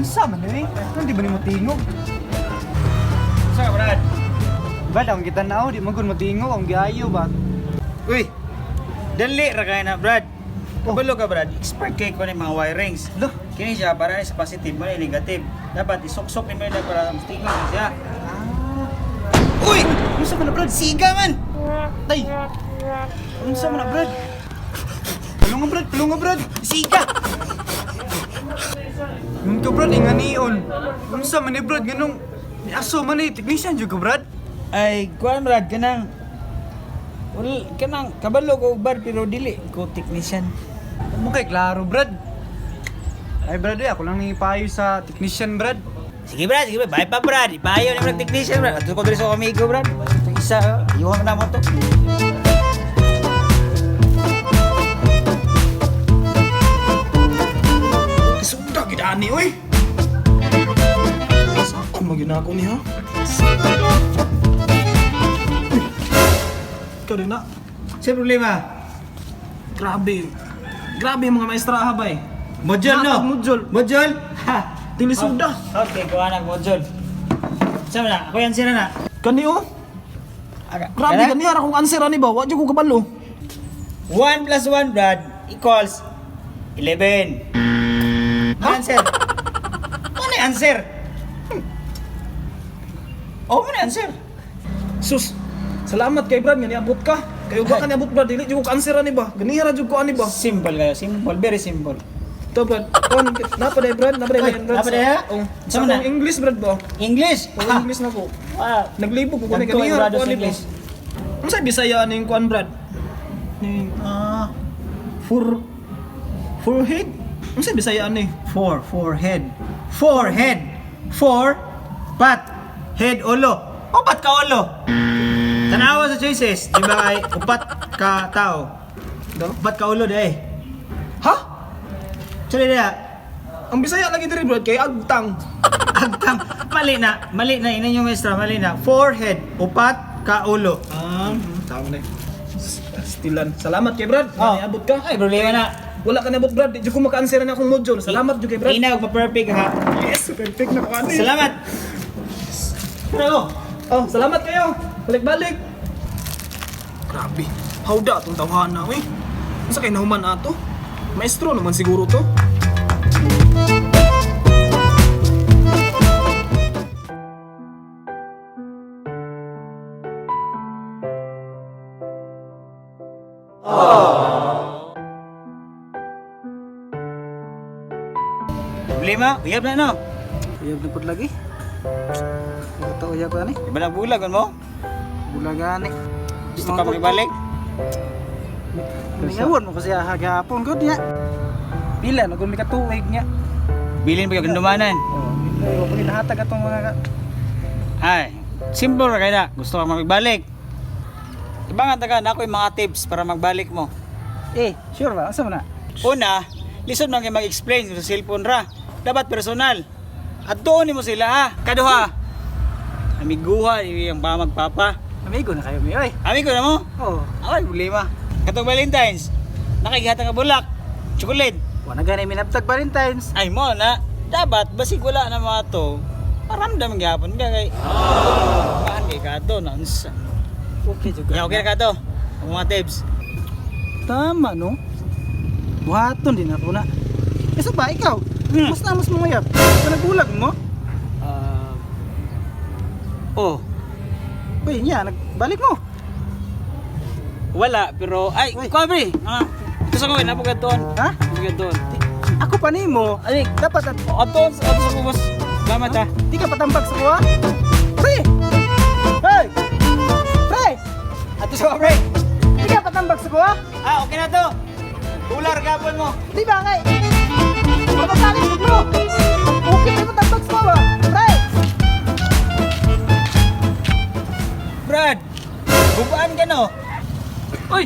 Unsa man eh? Hindi ba ni mo tingog? Sa Brad. Brad, ang kita na di magud mo tingog ang giayo ba? Uy. Dali ra kay na Brad. Kabalo ka Brad. Expert kay ko ni mga wirings. Lo, Kini siya para sa positive mo ni negative. Dapat isuksok ni mo na para mas tingog siya. Uy! unsa man na Brad? Siga man. Tay. Unsa man na Brad? Tulungan Brad. Siga. Ka Brad, inganion. Unsa man ni Brad ganong aso man ni technician jud ka Brad? Ay, kuan Brad kanang kanang kabalo ko bar pero dili ko technician. Mo kay klaro Brad. Ay Brad, ako lang ni payo sa technician Brad. Sige Brad. Bye pa Brad. Ipayo ni mga technician Brad. Ato ko diri sa amigo Brad. Ito isa, iwan na mo to. Sudah kita ani oi. Saan magina ako niya? Ikaw rin na. Sa problema? Grabe. Grabe yung mga maestra habay. Module no? Module. Module? Ha. Dili sudah. Okay, kuha na module. Sama na, ako yan sila na. Kani oh. Grabe Kana? kani ara kung answer ani ba? Wa jud ko kabalo. 1 plus 1 Brad equals 11. Answer. Ano yung answer? Oh, ano yung answer? Sus. Salamat kay Brad nga niabot ka. Kayo ba ka niabot Brad? Dili jud ko answer ani ba? Ganira jud ko ani ba? Simple kayo, simple, very simple. To Brad. On napaday Brad, napaday Oy, Brad. napaday, ha? Oh. Sama Sa na. akong English Brad ba? English? Oh, English na ko. Ah, Naglibog ko kani Nagtuwa yung ganira Brad ko sa ani ba? English. Ano sa Bisaya ning kuan Brad? Ning forehead? Ano sa Bisaya ani? forehead. Forehead. Pat. Head, ulo. Upat ka ulo. Tanawa sa choices, di ba kay upat ka tao? Upat ka ulo dahil. Ha? Sorry na. Ang Bisaya lagi diri Brad kay agtang. Agtang. Mali na. Inan yung maestra, mali na. Forehead, upat ka ulo. Tama na. Stilan. Salamat kay Brad. Oh. Niabot ka. Ay, problema na. Wala ka niabot Brad. Di ko maka-answer na akong module. Salamat jud kay Brad. Ina, pa-perfect ha. Yes, perfect na ko ani. Salamat. Pero, Oh, salamat kayo. Balik-balik. Grabe. Hawda tong tawhana, we. Unsa kay nahuman ato? Maestro naman siguro to. problema, uyab na no. Uyab na pud lagi. Ito uyab ka ni. Iba na bulag mo? Bulagani. Gusto ka magbalik? Ngawon mo kasi hagapon gud niya. Pila na kun mi katuig niya. Bilin pa yung kandumanan. Oh, wa pa ginahatag atong mga Ay, simple ra kay na. Gusto ka magbalik. Ibangan taga na ako yung mga tips para magbalik mo. sure ba? Asa man na? Una, lisod man kayo mag-explain sa cellphone ra. Dapat personal. At doon mo sila ha. Kaduha. Amiguha, yung magpapa. Amigo na kayo mi oy. Amigo na mo? Oh, Ay, problema. Katong Valentine's, nakikihata nga bulak. Chocolate. wa na gani minabtag Valentine's. Ay mo na. Dapat, basig wala na mga to. Paramdam gyapon ka kay. Paan kay kato, nansa. Okay jud. Ya, okay na kato. Ang mga tips. Tama no. Buhaton din ako na. Isa ba ikaw? Mas na mas mangayap. Sa nagbulag mo? Oh, Uy, niya, nagbalik mo. wala pero ay, Uy. kuwabre. Ito sa kawin, napagad doon. Ha? Napagad doon. Ako pa nimo. Ay, dapat at Ato sa kubos. Salamat ha. di ka patambag sa kuha. Pre! Hey! Pre! Ato sa kuwabre. Di ka patambag sa kuha? Okay na to. Ular gapon mo. Di ba kay? Pagkakalit mo bro! Okay pa patambag sa kuha. Pre! Brad, bubaan ka no? Uy!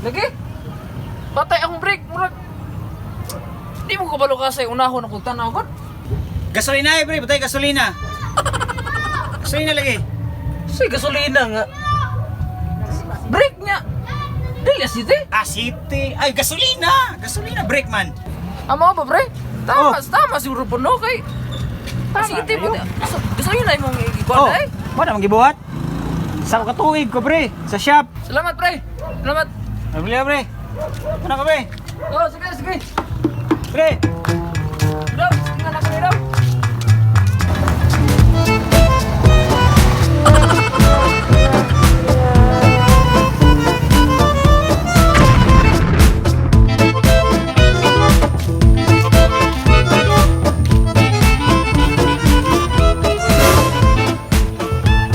Lagi! Patay akong break, murag. Di mo kabalo ka sa unahon akong tanaw kon. Gasolina pre, patay gasolina. Gasolina lagi. Say gasolina nga. Break niya. Dili city. City. Ay, gasolina. Gasolina, brake man. Amo ba pre? Tama, tama siguro po no kay Sige, tipo. Gusto nyo na yung mga ikuan Oh, eh. wala mang gibuhat. Sa katuig ko pre, sa shop. Salamat, pre. Salamat. Nabili pre. Ano ka pre? Oh, sige, sige. Pre. Daw, tingnan ako ni daw.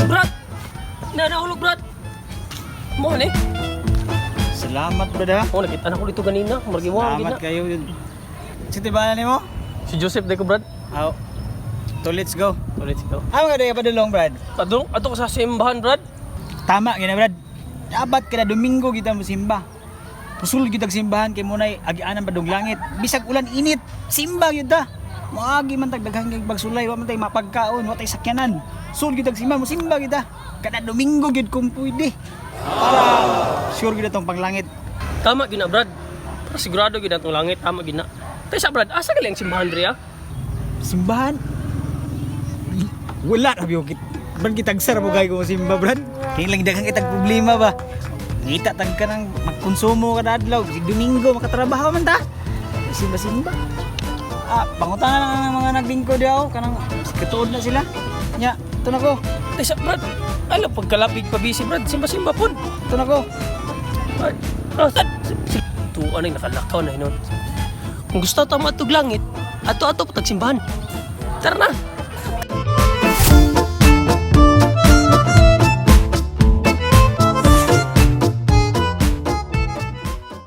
Brad! Nanahulog, Brad! Mo ni? Salamat brad ha. Oh, nakita na ko dito ganina. Margiwa Salamat gina. kayo. Si tibalan nimo? Si Joseph de ko, Brad. Aw. So let's go. Ulit ikaw. Amo ka daya padulong brad. Padung ato ko sa simbahan, Brad. Tama gina brad. Dapat kada Domingo kita mosimba. Pusul kita simbahan kay munay agianan padung langit. Bisag ulan init, simba gyud ta. Moagi man tag daghang kay pagsulay, wa man tay mapagkaon, wa tay sakyanan. Sul kita simba, mosimba kita. Kada Domingo gyud kung pwede. Para sure gyud tong panglangit. Tama gina, Brad. Para sigurado gid atong langit tama gina. Kaysa Brad, asa galing simbahan diri ah? Simbahan? Wala na biyokit. Brad kitag sar mo ko simba brad. Kaya lang daghang kitag problema ba. Ngita tag ka nang magkonsumo kada adlaw, si Domingo makatrabaho man ta. Simba-simba. Pangutangan lang ng mga naglingkod daw kanang katuod na sila. Nya, ito na ko. Kaysa Brad, alam pagkalapig pa busy, Brad. Simba-simba pun. Ito na ko. Ay, tuan ay nakalakaw na hinon. Kung gusto tama atog langit, ato-ato patag simbahan. Tara na.